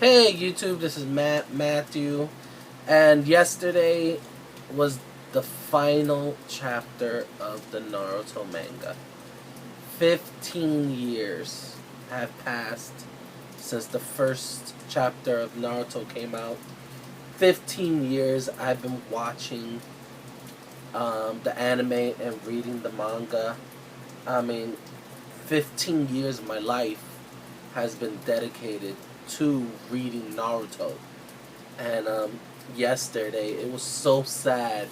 Hey YouTube, this is Matthew, and yesterday was the final chapter of the Naruto manga. 15 years have passed since the first chapter of Naruto came out. 15 years I've been watching the anime and reading the manga. I mean, 15 years of my life has been dedicated to reading Naruto. And yesterday, it was so sad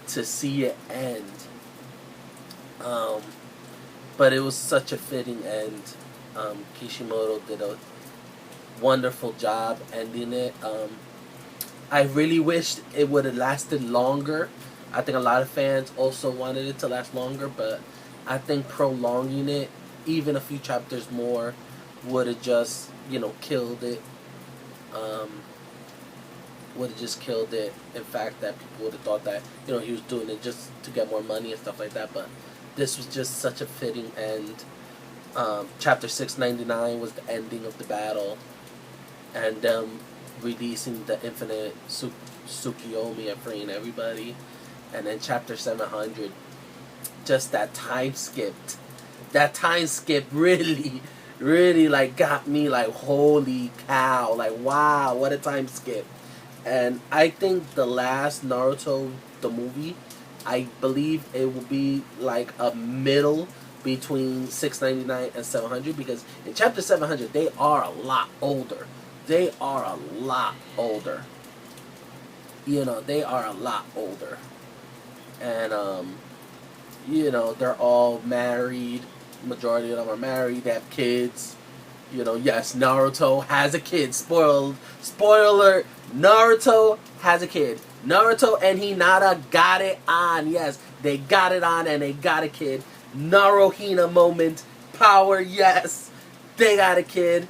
to see it end. But it was such a fitting end. Kishimoto did a wonderful job ending it. I really wished it would have lasted longer. I think a lot of fans also wanted it to last longer, but I think prolonging it even a few chapters more would have just, killed it. Would have just killed it. In fact, that people would have thought that, he was doing it just to get more money and stuff like that. But this was just such a fitting end. Chapter 699 was the ending of the battle. And releasing the infinite Tsukiyomi and freeing everybody. And then chapter 700, just that time skip really got me holy cow, wow, what a time skip. And I think the last Naruto, the movie, I believe it will be a middle between 699 and 700, because in chapter 700 they are a lot older. They are a lot older. And they're all married. Majority of them are married. They have kids. Yes, Naruto has a kid. Spoiler. Naruto has a kid. Naruto and Hinata got it on. Yes, they got it on and they got a kid. Naruhina moment. Power. Yes, they got a kid.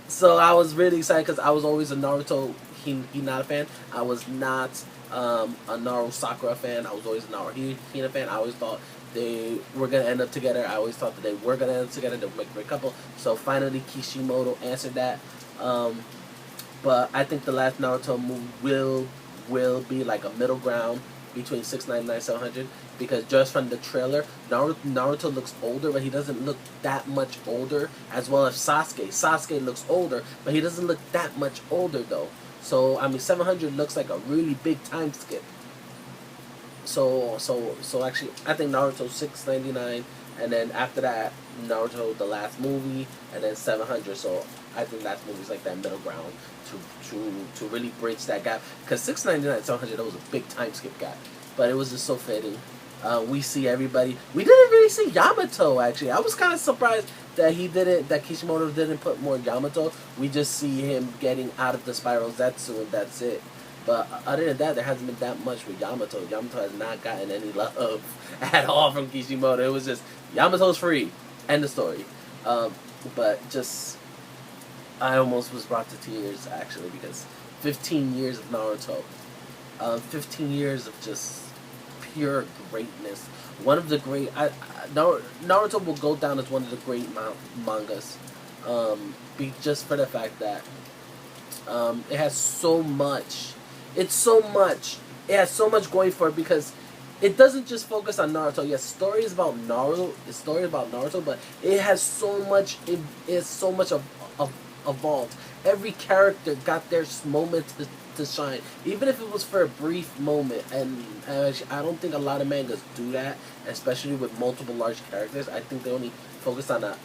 So I was really excited because I was always a Naruto Hinata fan. I was not a Naruto Sakura fan. I was always a Naruhina fan. I always thought they were going to end up together. I always thought that they were going to end up together. They would make a great couple. So finally Kishimoto answered that. But I think the last Naruto movie will be a middle ground between 699 and 700. Because just from the trailer, Naruto looks older, but he doesn't look that much older. As well as Sasuke. Sasuke looks older, but he doesn't look that much older though. So 700 looks like a really big time skip. So actually, I think Naruto 699, and then after that, Naruto the last movie, and then 700. So I think that movie's that middle ground to really bridge that gap. Because 699 and 700, that was a big time skip gap, but it was just so fitting. We see everybody. We didn't really see Yamato actually. I was kind of surprised that Kishimoto didn't put more Yamato. We just see him getting out of the Spiral Zetsu, and that's it. But other than that, there hasn't been that much with Yamato. Yamato has not gotten any love at all from Kishimoto. It was just, Yamato's free. End of story. But just, I almost was brought to tears, actually, because 15 years of Naruto. 15 years of just pure greatness. One of the great, Naruto will go down as one of the great mangas. Just for the fact that it has so much. It has so much going for it, because it doesn't just focus on Naruto. Yes, story is about Naruto, but it has so much. It is so much of evolved. Every character got their moment to shine, even if it was for a brief moment. And I don't think a lot of mangas do that, especially with multiple large characters. I think they only focus on a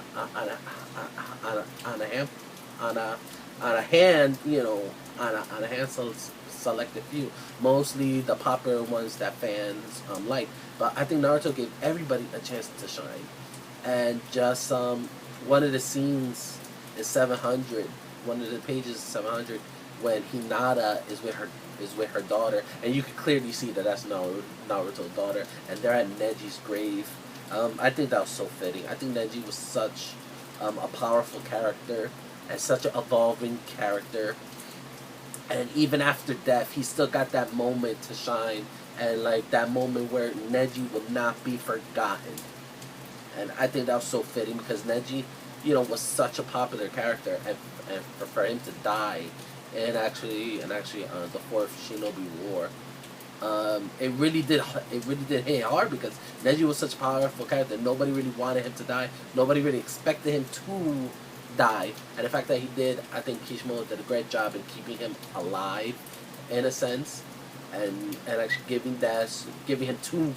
selected few, mostly the popular ones that fans like. But I think Naruto gave everybody a chance to shine. And just one of the scenes is 700. One of the pages is 700 when Hinata is with her daughter, and you can clearly see that that's Naruto's daughter, and they're at Neji's grave. I think that was so fitting. I think Neji was such a powerful character and such an evolving character. And even after death, he still got that moment to shine, and that moment where Neji will not be forgotten. And I think that was so fitting, because Neji, was such a popular character, and for him to die, and actually the fourth Shinobi War, it really did hit hard because Neji was such a powerful character. Nobody really wanted him to die. Nobody really expected him to die, and the fact that he did, I think Kishimoto did a great job in keeping him alive, in a sense, and actually giving him two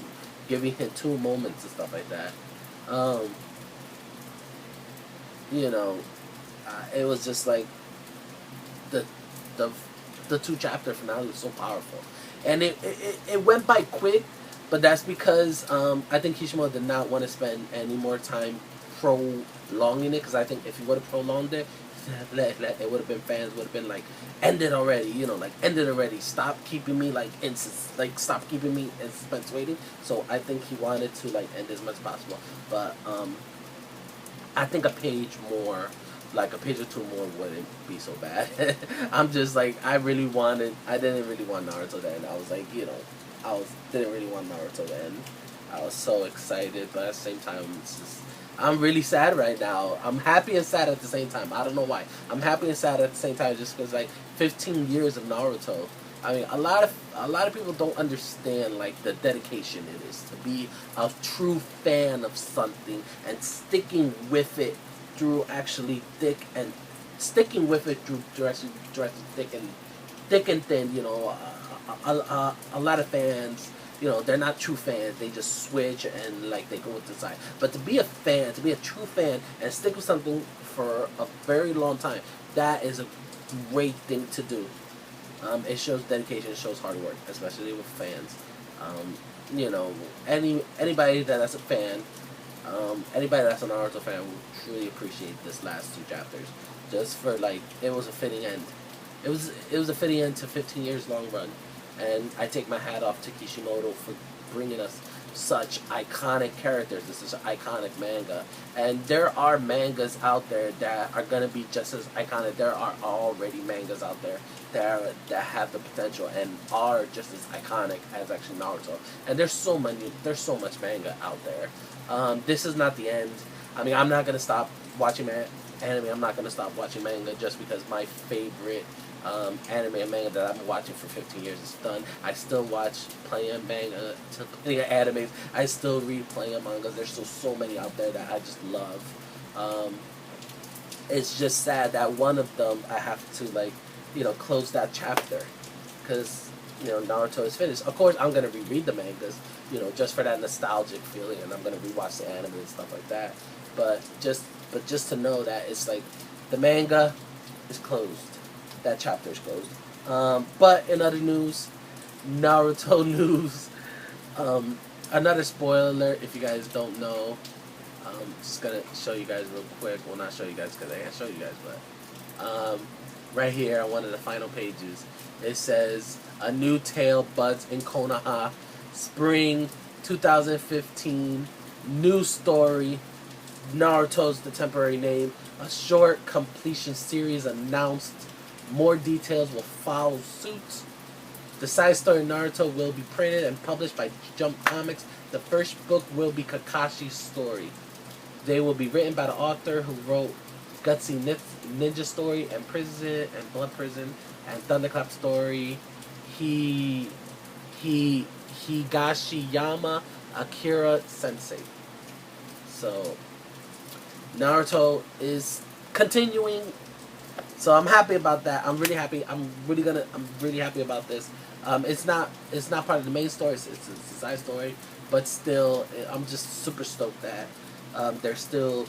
moments and stuff like that. Um, you know, it was just like the the the two chapter finale was so powerful, and it went by quick, but that's because I think Kishimoto did not want to spend any more time prolonging it, because I think if he would have prolonged it, it would have been, fans would have been like, end it already, like, end it already, stop keeping me stop keeping me in suspense waiting. So I think he wanted to like end as much as possible, but I think a page or two more wouldn't be so bad. I'm just like, I didn't really want Naruto to end. I was like, didn't really want Naruto to end. I was so excited, but at the same time, I'm really sad right now. I'm happy and sad at the same time. I don't know why. I'm happy and sad at the same time, just because like 15 years of Naruto. I mean, a lot of people don't understand like the dedication it is to be a true fan of something and sticking with it through actually thick and thick and thin. A lot of fans, they're not true fans. They just switch and like they go with the side. But to be a true fan, and stick with something for a very long time, that is a great thing to do. It shows dedication, it shows hard work, especially with fans. Anybody that's a fan, anybody that's an Naruto fan will truly appreciate this last two chapters. Just for like, it was a fitting end. It was a fitting end to 15 years long run, and I take my hat off to Kishimoto for bringing us such iconic characters. This is an iconic manga, and there are mangas out there that are gonna be just as iconic. There are already mangas out there that have the potential and are just as iconic as actually Naruto. And there's so much manga out there. This is not the end. I mean, I'm not gonna stop watching anime. I'm not gonna stop watching manga just because my favorite anime and manga that I've been watching for 15 years is done. I still watch plenty of animes. I still read plenty of mangas. There's so many out there that I just love. It's just sad that one of them I have to close that chapter, because Naruto is finished. Of course, I'm gonna reread the mangas, just for that nostalgic feeling, and I'm gonna rewatch the anime and stuff like that. But just to know that it's like the manga is closed. That chapter is closed. But in other news, Naruto news, another spoiler alert if you guys don't know. Just gonna show you guys real quick. Well, not show you guys because I can't show you guys, but right here on one of the final pages, it says, a new tale buds in Konoha, spring 2015, new story, Naruto's the temporary name, a short completion series announced. More details will follow suit. The side story Naruto will be printed and published by Jump Comics. The first book will be Kakashi's story. They will be written by the author who wrote Gutsy Ninja Story and Prison and Blood Prison and Thunderclap Story. Higashiyama Akira Sensei. So Naruto is continuing. So I'm happy about that. I'm really happy. I'm really happy about this. It's not part of the main story. It's a side story, but still, I'm just super stoked that they're still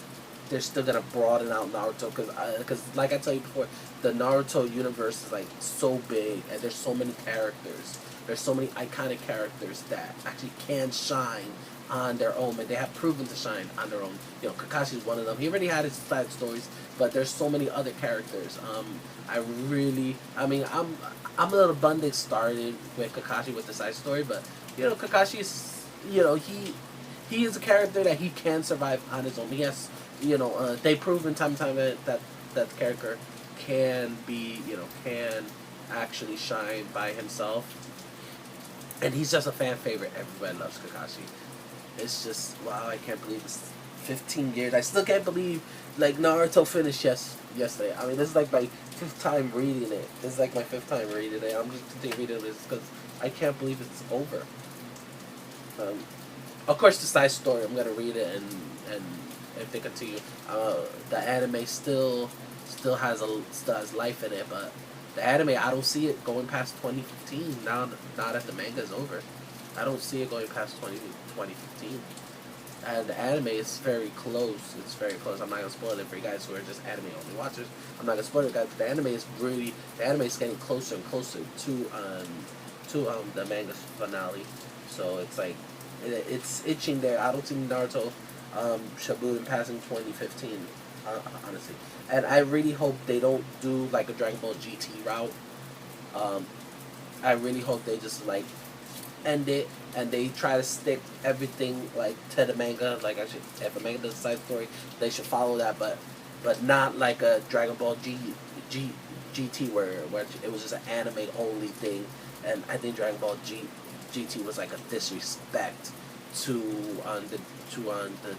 gonna broaden out Naruto, because like I tell you before, the Naruto universe is like so big, and there's so many characters. There's so many iconic characters that actually can shine on their own, and they have proven to shine on their own. Kakashi is one of them. He already had his side stories, but there's so many other characters. I'm a little bummed they started with Kakashi with the side story, but Kakashi is, he is a character that he can survive on his own. He has, they proven time and time that the character can can actually shine by himself, and he's just a fan favorite. Everybody loves Kakashi. It's just, wow, I can't believe 15 years. I still can't believe like Naruto finished yesterday. I mean, this is like my fifth time reading it. This is like my fifth time reading it. I'm just continuing reading this because I can't believe it's over. Um, of course, the side story I'm gonna read it and if they continue, the anime still has life in it, but the anime I don't see it going past 2015. Now that the manga is over, I don't see it going past 2015. And the anime is very close. It's very close. I'm not gonna spoil it for you guys who are just anime only watchers. I'm not gonna spoil it, guys. The anime is getting closer and closer to the manga finale. So it's like it's itching there. I don't see Naruto Shippuden passing 2015. Honestly, and I really hope they don't do like a Dragon Ball GT route. Um, I really hope they just like end it and they try to stick everything like to the manga. Like actually, if a manga does a side story, they should follow that, but not like a Dragon Ball GT where it was just an anime only thing. And I think Dragon Ball GT was like a disrespect to the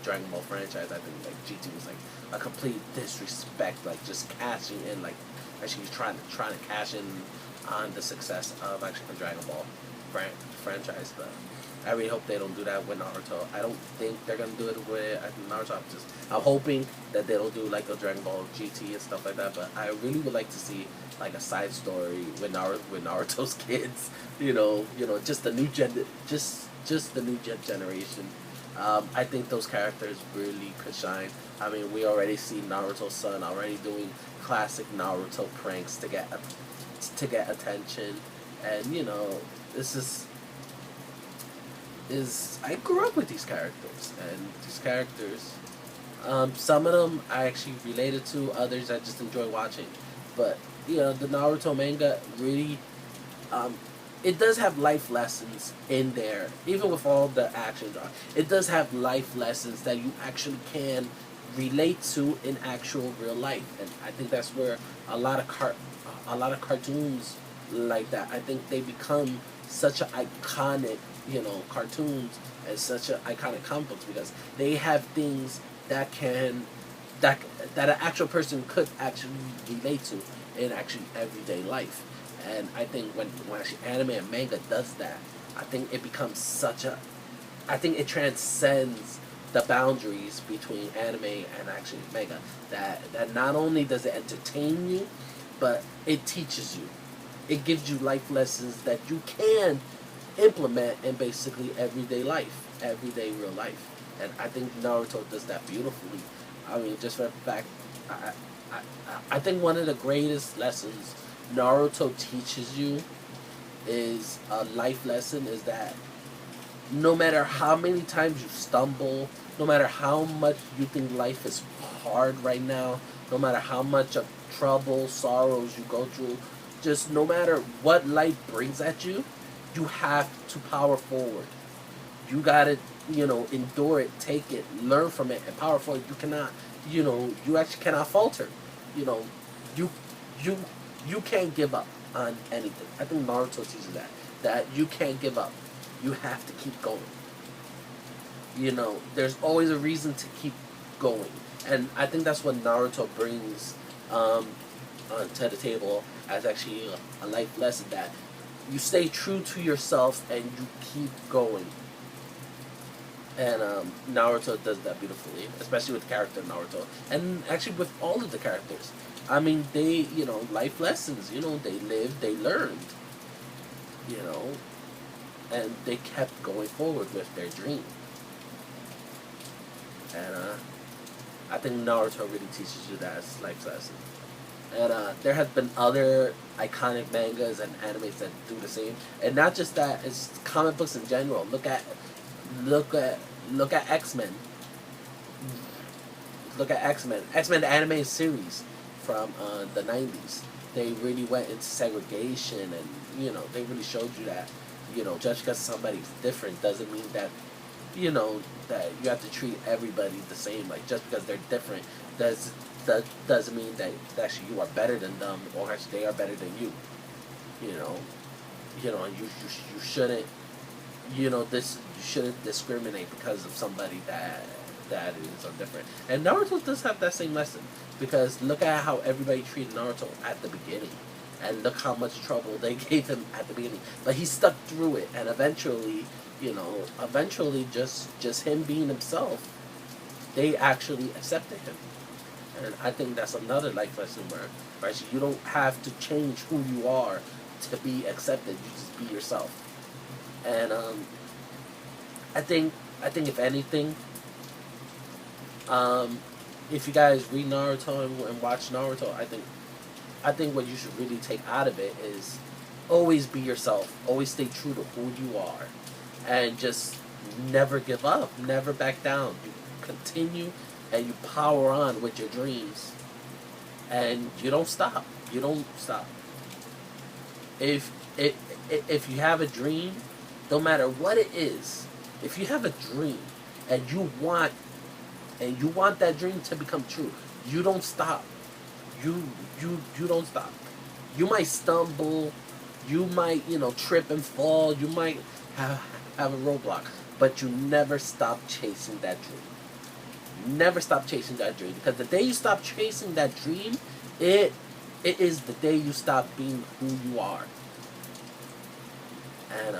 Dragon Ball franchise. I think like GT was like a complete disrespect, like just cashing in, like actually trying to cash in on the success of actually the Dragon Ball franchise. But I really hope they don't do that with Naruto. I don't think they're gonna do it with Naruto. I'm hoping that they don't do like a Dragon Ball GT and stuff like that. But I really would like to see like a side story with Naruto's kids. Just the new generation. I think those characters really could shine. I mean, we already see Naruto's son already doing classic Naruto pranks to get attention, and this is I grew up with these characters, and these characters, some of them I actually related to, others I just enjoy watching, but the Naruto manga really, it does have life lessons in there, even with all the action. It does have life lessons that you actually can relate to in actual real life, and I think that's where a lot of cartoons like that, I think they become such an iconic, cartoons and such an iconic comic books because they have things that an actual person could actually relate to in actually everyday life. And I think when actually anime and manga does that, I think it becomes I think it transcends the boundaries between anime and actually manga. That not only does it entertain you, but it teaches you. It gives you life lessons that you can implement in basically everyday life, everyday real life. And I think Naruto does that beautifully. I mean, just for the fact, I think one of the greatest lessons Naruto teaches you is a life lesson is that no matter how many times you stumble, no matter how much you think life is hard right now, no matter how much of trouble, sorrows you go through, just no matter what life brings at you, you have to power forward. You gotta, endure it, take it, learn from it, and power forward. You cannot, you actually cannot falter. You know, you you you can't give up on anything. I think Naruto teaches that you can't give up. You have to keep going. There's always a reason to keep going, and I think that's what Naruto brings to the table as actually a life lesson that you stay true to yourself and you keep going. And Naruto does that beautifully, especially with the character Naruto, and actually with all of the characters. I mean, they, life lessons. They lived, they learned. You know, and they kept going forward with their dream. And I think Naruto really teaches you that as life lesson. And there have been other iconic mangas and animes that do the same. And not just that, it's comic books in general. Look at X-Men. Look at X-Men. X-Men the anime series from the 90s. They really went into segregation, and they really showed you that just because somebody's different doesn't mean that that you have to treat everybody the same. Like, just because they're different doesn't mean that actually you are better than them, or actually they are better than you. And you shouldn't you shouldn't discriminate because of somebody dad is are different. And Naruto does have that same lesson because look at how everybody treated Naruto at the beginning, and look how much trouble they gave him at the beginning. But he stuck through it, and eventually, eventually just him being himself, they actually accepted him. And I think that's another life lesson where, right, you don't have to change who you are to be accepted. You just be yourself. And I think if anything, if you guys read Naruto and watch Naruto, I think what you should really take out of it is always be yourself. Always stay true to who you are, and just never give up. Never back down. You continue and you power on with your dreams, and you don't stop. You don't stop. If you have a dream, no matter what it is, if you have a dream and you want that dream to become true, you don't stop. You don't stop. You might stumble, you might trip and fall, you might have a roadblock, but you never stop chasing that dream. Never stop chasing that dream, because the day you stop chasing that dream, it is the day you stop being who you are. And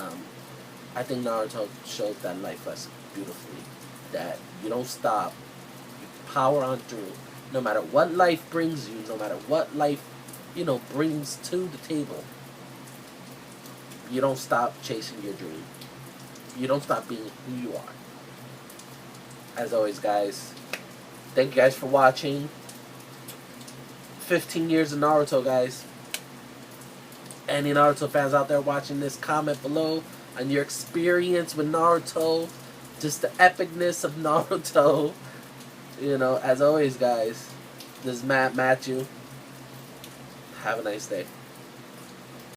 I think Naruto shows that life lesson beautifully. That you don't stop. You power on through. No matter what life brings you, no matter what life, brings to the table, you don't stop chasing your dream. You don't stop being who you are. As always, guys, thank you guys for watching. 15 years of Naruto, guys. Any Naruto fans out there watching this, comment below on your experience with Naruto, just the epicness of Naruto. As always, guys, this is Matthew. Have a nice day.